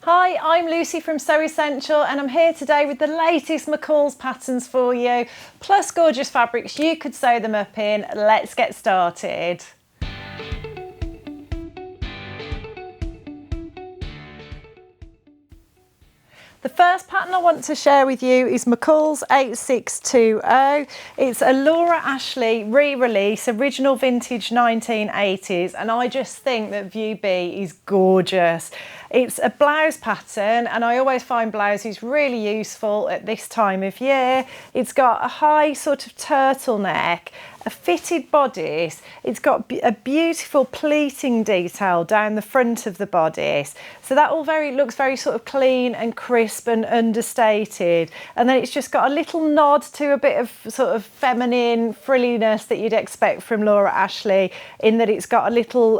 Hi, I'm Lucy from Sew Essential and I'm here today with the latest McCall's patterns for you, plus gorgeous fabrics you could sew them up in. Let's get started. The first pattern I want to share with you is McCall's 8620. It's a Laura Ashley re-release, original vintage 1980s, and I just think that View B is gorgeous. It's a blouse pattern and I always find blouses really useful at this time of year. It's got a high sort of turtleneck, a fitted bodice. It's got a beautiful pleating detail down the front of the bodice. So that all looks very sort of clean and crisp and understated. And then it's just got a little nod to a bit of sort of feminine frilliness that you'd expect from Laura Ashley, in that it's got a little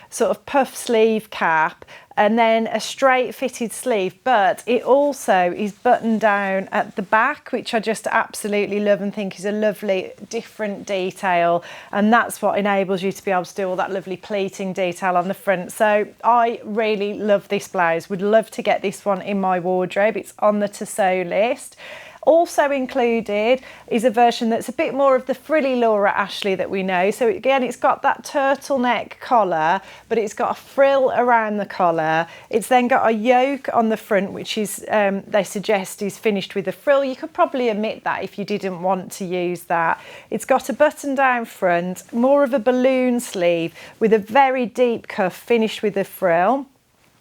sort of puff sleeve cap and then a straight fitted sleeve, but it also is buttoned down at the back, which I just absolutely love and think is a lovely different detail, and that's what enables you to be able to do all that lovely pleating detail on the front. So I really love this blouse, would love to get this one in my wardrobe. It's on the to sew list. Also included is a version that's a bit more of the frilly Laura Ashley that we know. So again, it's got that turtleneck collar, but it's got a frill around the collar. It's then got a yoke on the front, which is, they suggest is finished with a frill. You could probably omit that if you didn't want to use that. It's got a button down front, more of a balloon sleeve with a very deep cuff finished with a frill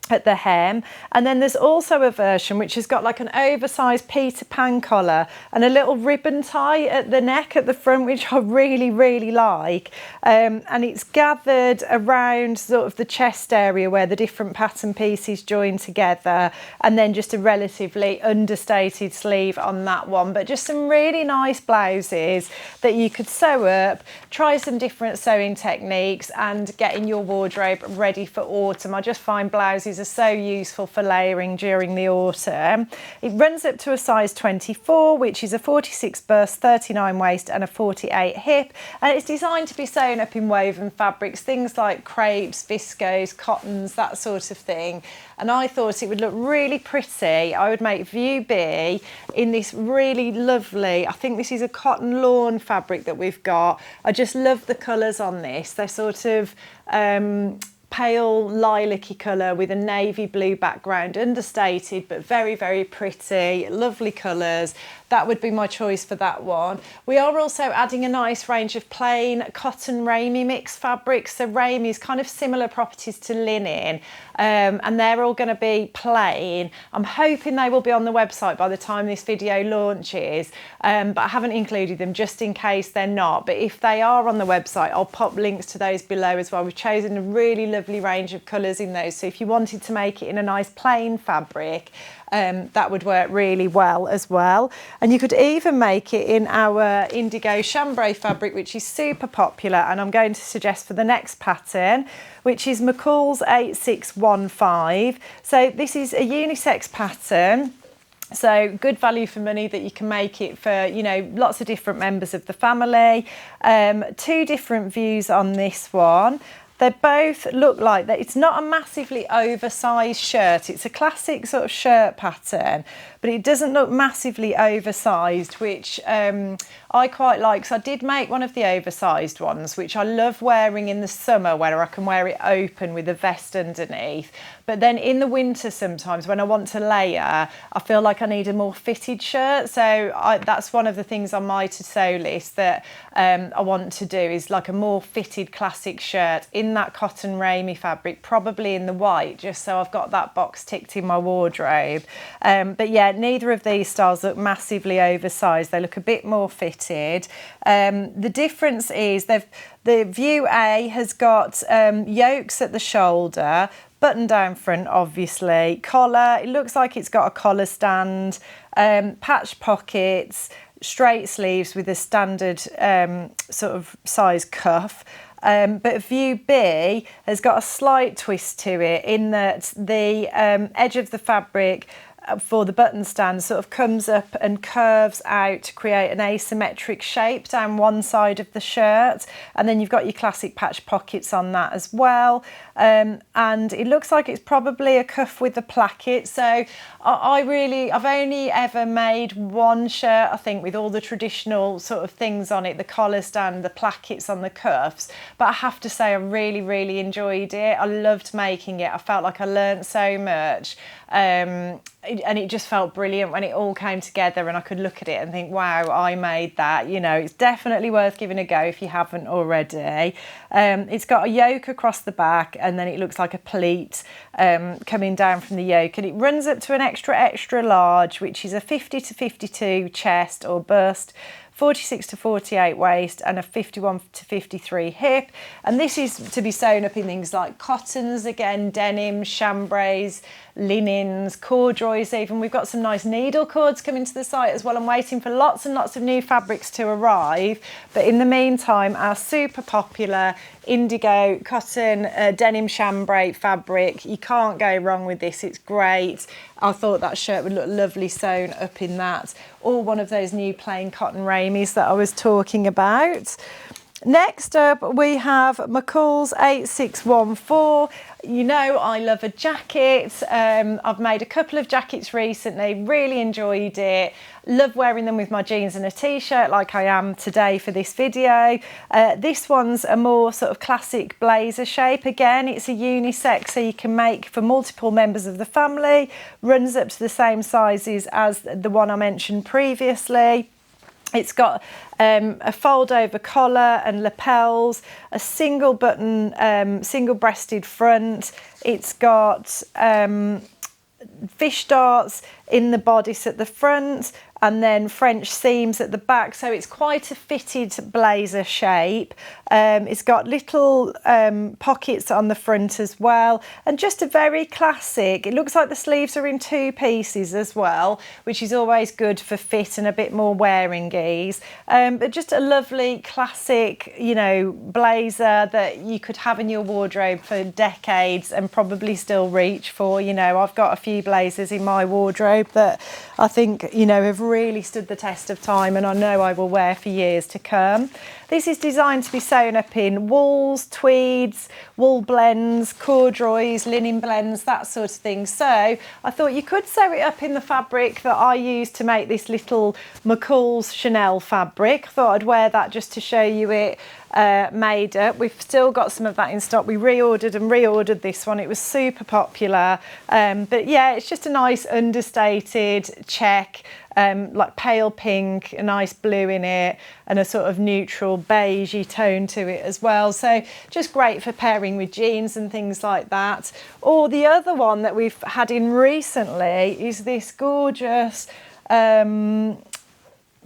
at the hem, and then there's also a version which has got like an oversized Peter Pan collar and a little ribbon tie at the neck at the front, which I really like, and it's gathered around sort of the chest area where the different pattern pieces join together, and then just a relatively understated sleeve on that one. But just some really nice blouses that you could sew up, try some different sewing techniques and get in your wardrobe ready for autumn. I just find blouses are so useful for layering during the autumn. It runs up to a size 24, which is a 46 bust, 39 waist and a 48 hip, and it's designed to be sewn up in woven fabrics, things like crepes, viscose, cottons, that sort of thing. And I thought it would look really pretty. I would make View B in this really lovely, I think this is a cotton lawn fabric that we've got. I just love the colours on this. They're sort of pale lilac-y colour with a navy blue background, understated but very pretty, lovely colours. That would be my choice for that one. We are also adding a nice range of plain cotton ramie mix fabrics. So ramie is kind of similar properties to linen, and they're all going to be plain. I'm hoping they will be on the website by the time this video launches, but I haven't included them just in case they're not. But if they are on the website, I'll pop links to those below as well. We've chosen a really lovely range of colours in those, so if you wanted to make it in a nice plain fabric, that would work really well as well. And you could even make it in our indigo chambray fabric, which is super popular, and I'm going to suggest for the next pattern, which is McCall's 8615. So this is a unisex pattern, so good value for money that you can make it for, you know, lots of different members of the family. Two different views on this one. They both look like that. It's not a massively oversized shirt. It's a classic sort of shirt pattern, but it doesn't look massively oversized, which I quite like. So I did make one of the oversized ones, which I love wearing in the summer, where I can wear it open with a vest underneath. But then in the winter, sometimes when I want to layer, I feel like I need a more fitted shirt. So that's one of the things on my to sew list that I want to do, is like a more fitted classic shirt in that cotton ramie fabric, probably in the white, just so I've got that box ticked in my wardrobe. But yeah, neither of these styles look massively oversized. They look a bit more fitted. The difference is the View A has got yokes at the shoulder, button down front obviously, collar, it looks like it's got a collar stand, patch pockets, straight sleeves with a standard sort of size cuff. But View B has got a slight twist to it, in that the edge of the fabric for the button stand sort of comes up and curves out to create an asymmetric shape down one side of the shirt, and then you've got your classic patch pockets on that as well. And it looks like it's probably a cuff with a placket. So I've only ever made one shirt, I think, with all the traditional sort of things on it, the collar stand, the plackets on the cuffs, but I have to say I really enjoyed it. I loved making it. I felt like I learned so much, and it just felt brilliant when it all came together and I could look at it and think, wow, I made that. You know, it's definitely worth giving a go if you haven't already. It's got a yoke across the back, and then it looks like a pleat coming down from the yoke, and it runs up to an extra large, which is a 50 to 52 chest or bust, 46 to 48 waist, and a 51 to 53 hip. And this is to be sewn up in things like cottons, again, denim, chambrays, linens, corduroys even. We've got some nice needle cords coming to the site as well. I'm waiting for lots and lots of new fabrics to arrive. But in the meantime, our super popular indigo cotton denim chambray fabric. You can't go wrong with this. It's great. I thought that shirt would look lovely sewn up in that, or one of those new plain cotton ramies that I was talking about. Next up, we have McCall's 8614. You know I love a jacket. I've made a couple of jackets recently, really enjoyed it. Love wearing them with my jeans and a t-shirt like I am today for this video. This one's a more sort of classic blazer shape. Again, it's a unisex, so you can make for multiple members of the family. Runs up to the same sizes as the one I mentioned previously. It's got a fold over collar and lapels, a single button, single breasted front. It's got fish darts in the bodice at the front, and then French seams at the back, so it's quite a fitted blazer shape. It's got little pockets on the front as well, and just a very classic. It looks like the sleeves are in two pieces as well, which is always good for fit and a bit more wearing ease. But just a lovely classic, you know, blazer that you could have in your wardrobe for decades and probably still reach for. You know, I've got a few blazers in my wardrobe that I think, you know, have really stood the test of time, and I know I will wear for years to come. This is designed to be sewn up in wools, tweeds, wool blends, corduroys, linen blends, that sort of thing. So I thought you could sew it up in the fabric that I used to make this little McCall's Chanel fabric. I thought I'd wear that just to show you it made up. We've still got some of that in stock. We reordered this one. It was super popular. But yeah, it's just a nice understated check, like pale pink, a nice blue in it, and a sort of neutral beigey tone to it as well. So just great for pairing with jeans and things like that. Or the other one that we've had in recently is this gorgeous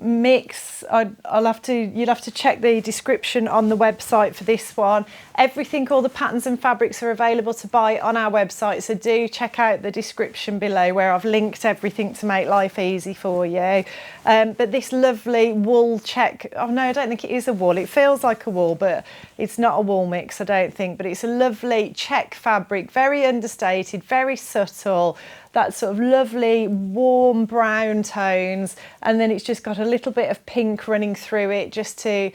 mix. You'd have to check the description on the website for this one. Everything, all the patterns and fabrics are available to buy on our website, so do check out the description below where I've linked everything to make life easy for you. But this lovely wool check, oh no, I don't think it is a wool, it feels like a wool, but it's not a wool mix, I don't think, but it's a lovely check fabric, very understated, very subtle, that sort of lovely warm brown tones, and then it's just got a little bit of pink running through it just to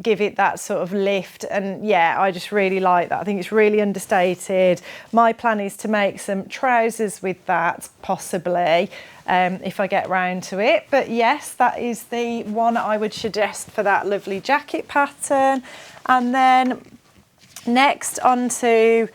give it that sort of lift. And yeah, I just really like that. I think it's really understated. My plan is to make some trousers with that, possibly, if I get round to it. But yes, that is the one I would suggest for that lovely jacket pattern. And then next onto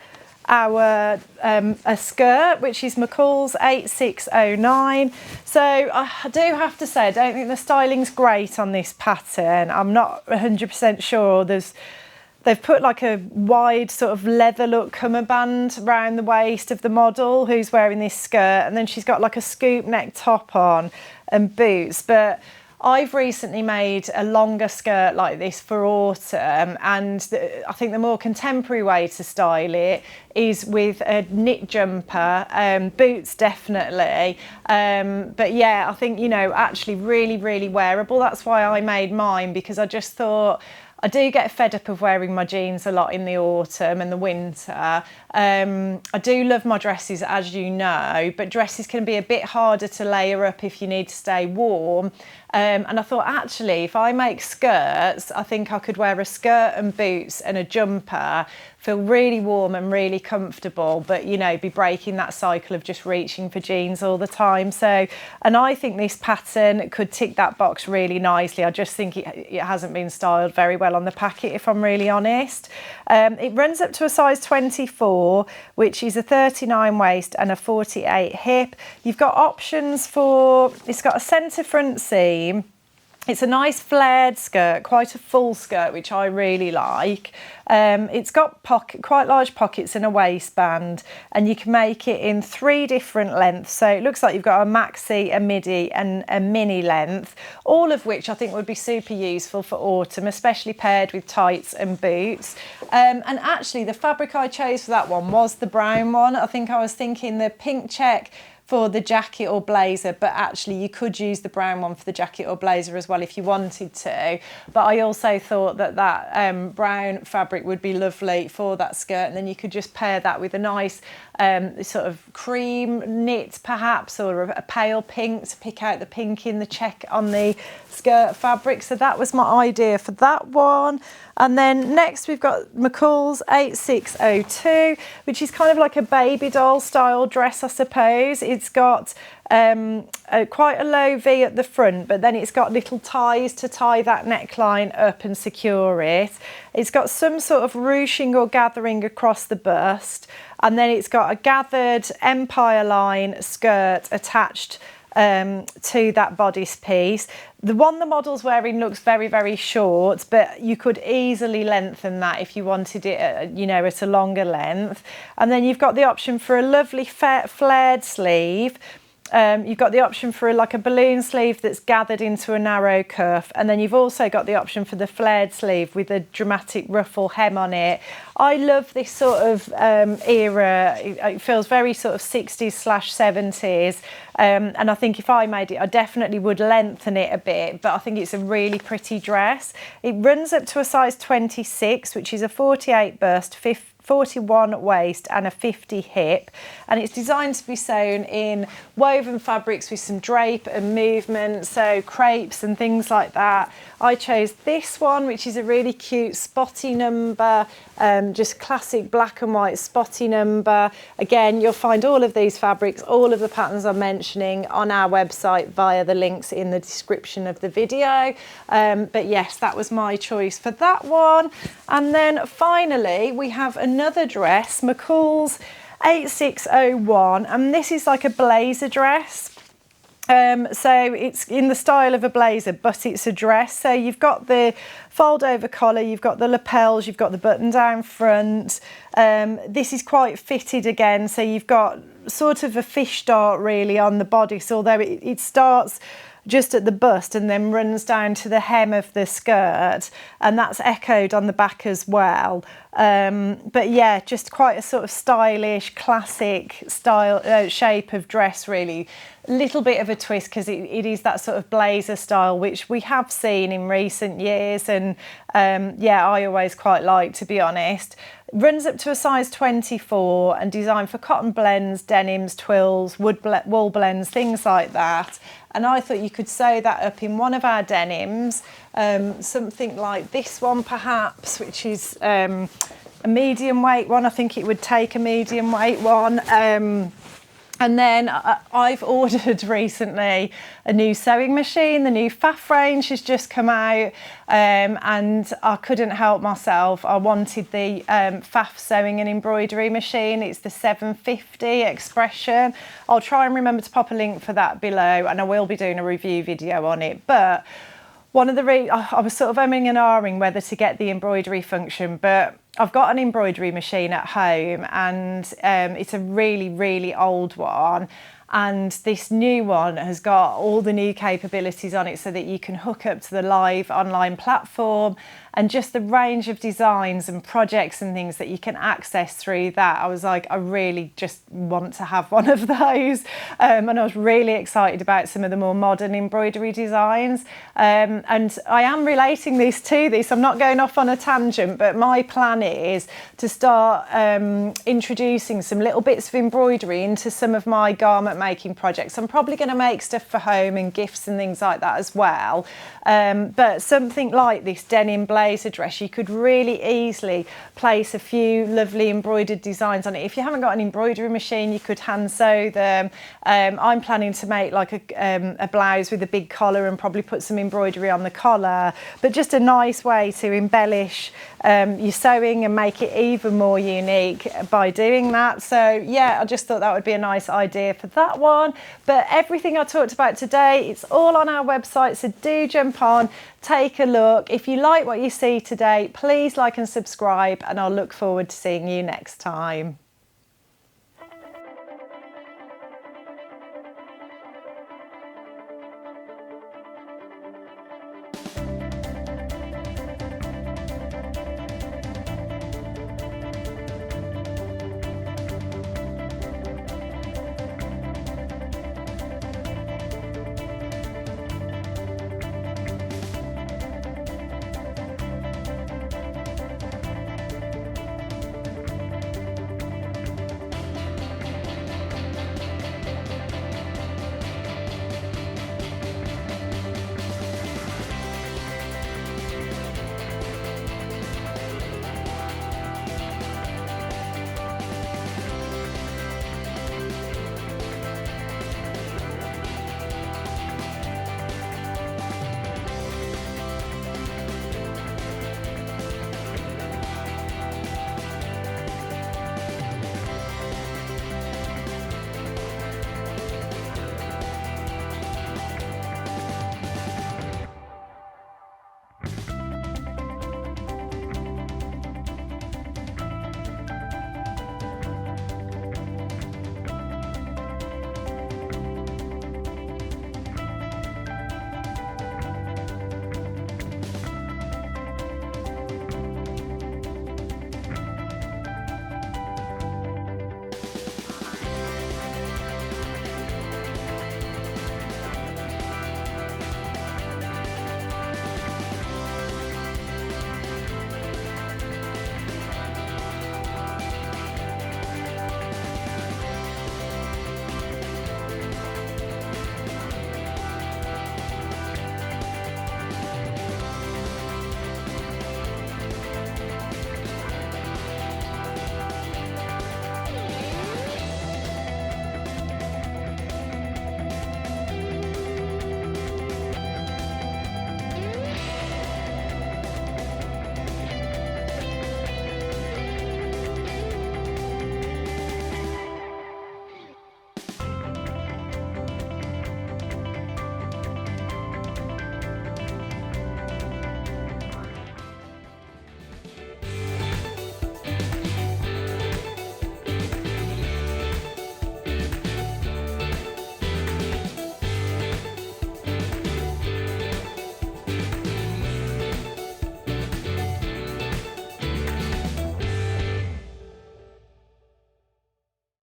our a skirt, which is McCall's 8609. So I do have to say, I don't think the styling's great on this pattern. I'm not 100% sure. They've put like a wide sort of leather look cummerband around the waist of the model who's wearing this skirt, and then she's got like a scoop neck top on and boots. But I've recently made a longer skirt like this for autumn, and I think the more contemporary way to style it is with a knit jumper, boots definitely, but yeah, I think, you know, actually really wearable. That's why I made mine, because I just thought I do get fed up of wearing my jeans a lot in the autumn and the winter. I do love my dresses, as you know, but dresses can be a bit harder to layer up if you need to stay warm. And I thought, actually, if I make skirts, I think I could wear a skirt and boots and a jumper, feel really warm and really comfortable, but, you know, be breaking that cycle of just reaching for jeans all the time. So, and I think this pattern could tick that box really nicely. I just think it hasn't been styled very well on the packet, if I'm really honest. It runs up to a size 24, which is a 39 waist and a 48 hip. You've got options for, it's got a centre front seam. It's a nice flared skirt, quite a full skirt, which I really like. It's got quite large pockets and a waistband, and you can make it in 3 different lengths. So it looks like you've got a maxi, a midi and a mini length, all of which I think would be super useful for autumn, especially paired with tights and boots. And actually the fabric I chose for that one was the brown one. I think I was thinking the pink check for the jacket or blazer, but actually you could use the brown one for the jacket or blazer as well if you wanted to. But I also thought that brown fabric would be lovely for that skirt, and then you could just pair that with a nice sort of cream knit perhaps, or a pale pink to pick out the pink in the check on the skirt fabric. So that was my idea for that one. And then next we've got McCall's 8602, which is kind of like a Babydoll style dress, I suppose. It's got quite a low V at the front, but then it's got little ties to tie that neckline up and secure it. It's got some sort of ruching or gathering across the bust, and then it's got a gathered empire line skirt attached to that bodice piece. The one the model's wearing looks very, very short, but you could easily lengthen that if you wanted it, at a longer length. And then you've got the option for a lovely flared sleeve. You've got the option for like a balloon sleeve that's gathered into a narrow cuff, and then you've also got the option for the flared sleeve with a dramatic ruffle hem on it. I love this sort of era. It feels very sort of 60s/70s, and I think if I made it, I definitely would lengthen it a bit, but I think it's a really pretty dress. It runs up to a size 26, which is a 48 bust, 41 waist and a 50 hip, and it's designed to be sewn in woven fabrics with some drape and movement, so crepes and things like that. I chose this one, which is a really cute spotty number, just classic black and white spotty number. Again, you'll find all of these fabrics, all of the patterns I'm mentioning on our website via the links in the description of the video. But yes, that was my choice for that one. And then finally, we have another dress, McCall's 8601, and this is like a blazer dress. So it's in the style of a blazer, but it's a dress. So you've got the fold over collar, you've got the lapels, you've got the button down front. This is quite fitted again, so you've got sort of a fish dart really on the bodice, although it starts just at the bust and then runs down to the hem of the skirt, and that's echoed on the back as well. But yeah, just quite a sort of stylish, classic style shape of dress really. A little bit of a twist because it is that sort of blazer style, which we have seen in recent years, and yeah, I always quite like, to be honest. Runs up to a size 24 and designed for cotton blends, denims, twills, wool blends, things like that. And I thought you could sew that up in one of our denims, something like this one perhaps, which is a medium weight one. I think it would take a medium weight one. And then I've ordered recently a new sewing machine. The new Faff range has just come out, and I couldn't help myself. I wanted the Faff sewing and embroidery machine. It's the 750 Expression. I'll try and remember to pop a link for that below, and I will be doing a review video on it. But one of the I was sort of umming and ahhing whether to get the embroidery function, but I've got an embroidery machine at home, and it's a really old one. And this new one has got all the new capabilities on it so that you can hook up to the live online platform, and just the range of designs and projects and things that you can access through that. I was like, I really just want to have one of those. And I was really excited about some of the more modern embroidery designs. And I am relating this to this. I'm not going off on a tangent, but my plan is to start introducing some little bits of embroidery into some of my garment making projects. I'm probably going to make stuff for home and gifts and things like that as well. But something like this denim blazer dress, you could really easily place a few lovely embroidered designs on it. If you haven't got an embroidery machine, you could hand sew them. I'm planning to make like a blouse with a big collar and probably put some embroidery on the collar, but just a nice way to embellish your sewing and make it even more unique by doing that. So yeah, I just thought that would be a nice idea for that one. But everything I talked about today, it's all on our website, so do jump on, take a look. If you like what you see today, please like and subscribe, and I'll look forward to seeing you next time.